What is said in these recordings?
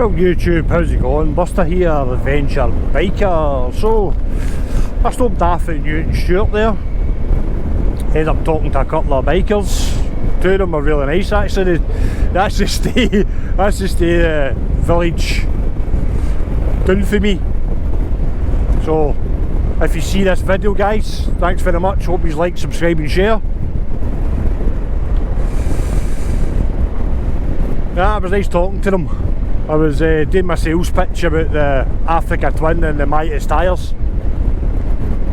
Well, YouTube, how's it going? Buster here, adventure biker. So, I stopped off at Newton Stewart there. Ended up talking to a couple of bikers. Two of them are really nice actually. That's the stay village down for me. So, if you see this video, guys, thanks very much. Hope you like, subscribe and share. Yeah, it was nice talking to them. I was doing my sales pitch about the Africa Twin and the MOTO tyres.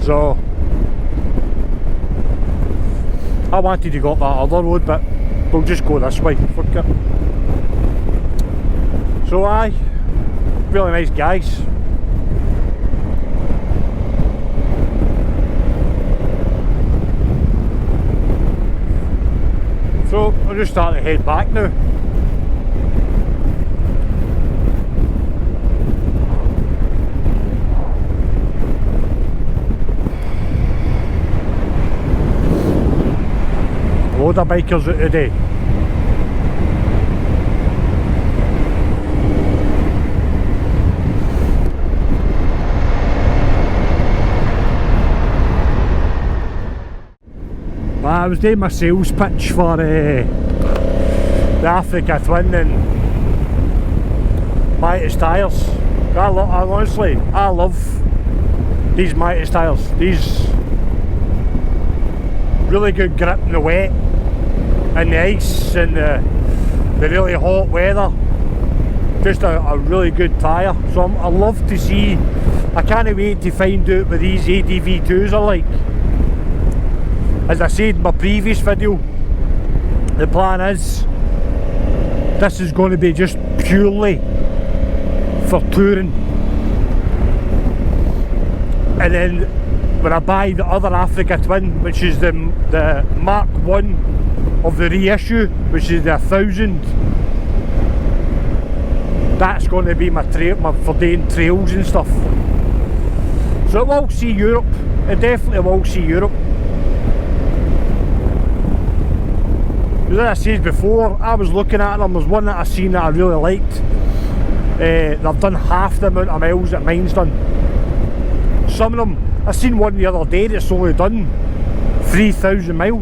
So I wanted to go up that other road, but we'll just go this way. Fuck it. So aye, really nice guys. So I'll just start to head back now. Load of bikers out today. Well, I was doing my sales pitch for the Africa Twin and MOTO tyres. Honestly, I love these MOTO tyres. These really good grip in the wet and the ice and the really hot weather. Just a really good tyre. So I love to see, I can't wait to find out what these ADV2s are like. As I said in my previous video, the plan is this is going to be just purely for touring. And then when I buy the other Africa Twin, which is the Mark 1 of the reissue, which is the 1000, that's going to be my for doing trails and stuff. So it will see Europe. It definitely will see Europe. As I said before, I was looking at them. There's one that I seen that I really liked. They've done half the amount of miles that mine's done. Some of them, I seen one the other day that's only done 3,000 miles.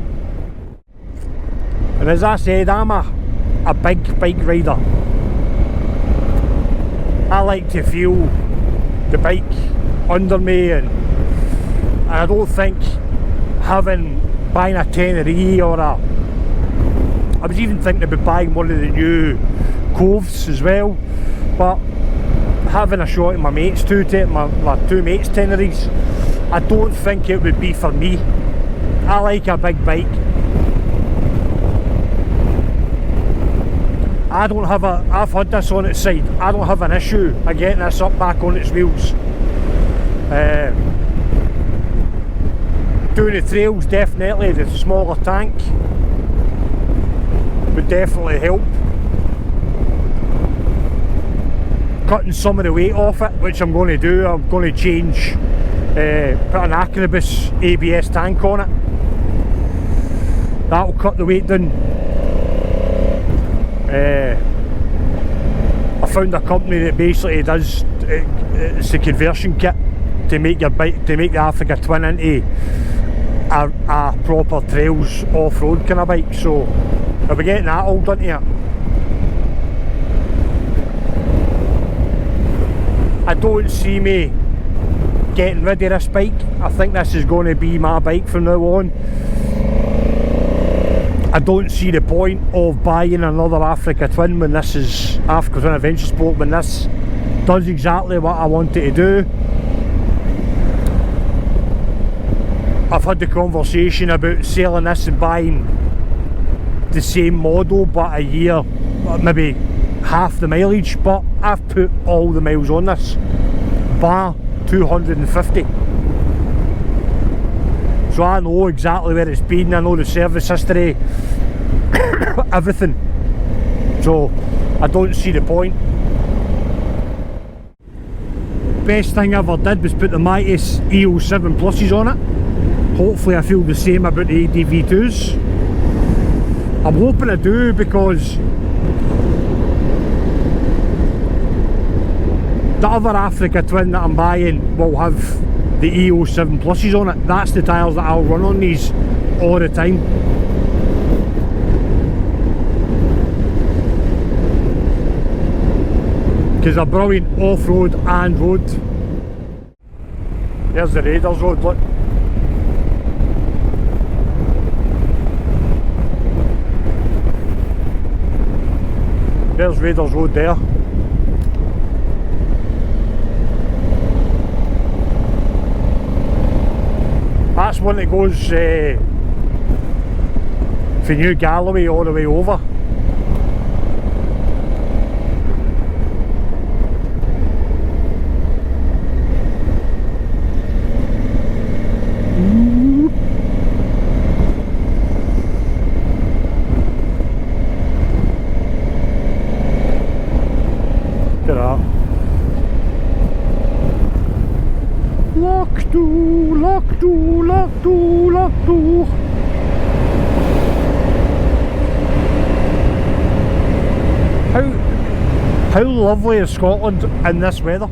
And as I said, I'm a big bike rider. I like to feel the bike under me, and I don't think buying a Tenere or I was even thinking about buying one of the new Coves as well, but having a shot at my mates my two mates' Teneres, I don't think it would be for me. I like a big bike. I've had this on its side. I don't have an issue of getting this up back on its wheels. Doing the trails, definitely the smaller tank would definitely help. Cutting some of the weight off it, which I'm going to do. I'm going to change, put an Acrobus ABS tank on it. That will cut the weight down. I found a company that basically does, it's a conversion kit to make your bike, to make the Africa Twin into a proper trails off-road kind of bike. So I'll be getting that all done here. I don't see me getting rid of this bike. I think this is going to be my bike from now on. I don't see the point of buying another Africa Twin when this is Africa Twin Adventure Sport, when this does exactly what I want it to do. I've had the conversation about selling this and buying the same model but a year, maybe half the mileage, but I've put all the miles on this, bar 250. So I know exactly where it's been, I know the service history, everything. So I don't see the point. Best thing I ever did was put the MOTO EO7 pluses on it. Hopefully I feel the same about the ADV2s. I'm hoping I do, because The other Africa Twin that I'm buying will have the E07 pluses on it. That's the tyres that I'll run on these all the time. Because they're brilliant off-road and road. There's the Raiders Road, look. There's Raiders Road there. That's one that goes from New Galloway all the way over. Look at that. Lock 2, lock 2, lock 2, lock 2. How lovely is Scotland in this weather?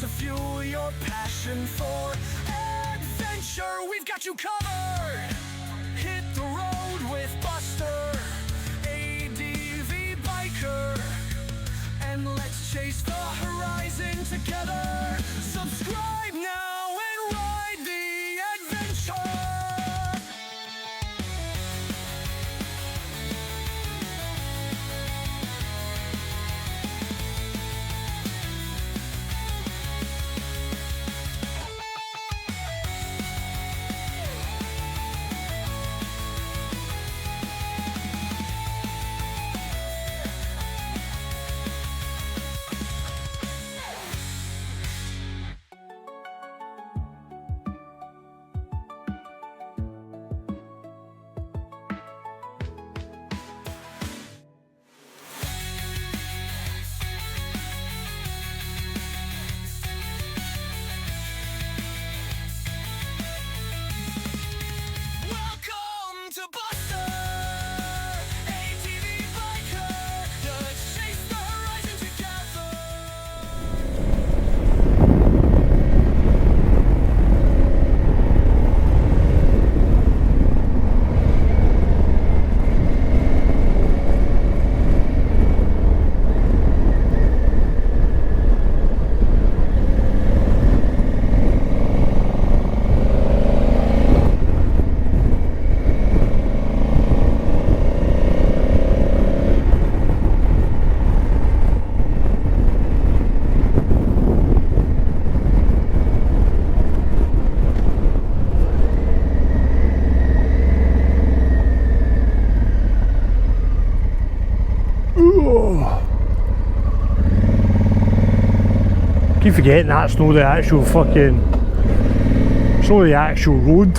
To fuel your passion for adventure, we've got you covered. Hit the road with Buster, ADV biker, and let's chase the horizon together. Subscribe now and ride the adventure. Keep forgetting that's not the actual fucking, it's not the actual road.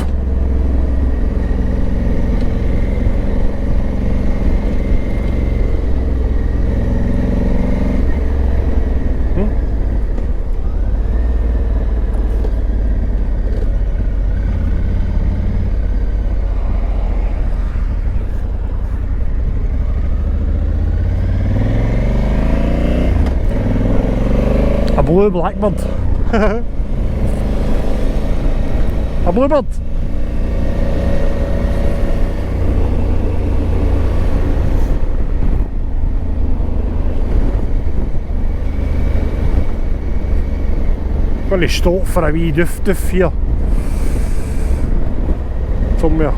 A blue blackbird. A bluebird. Going to stop for a wee doof doof here somewhere.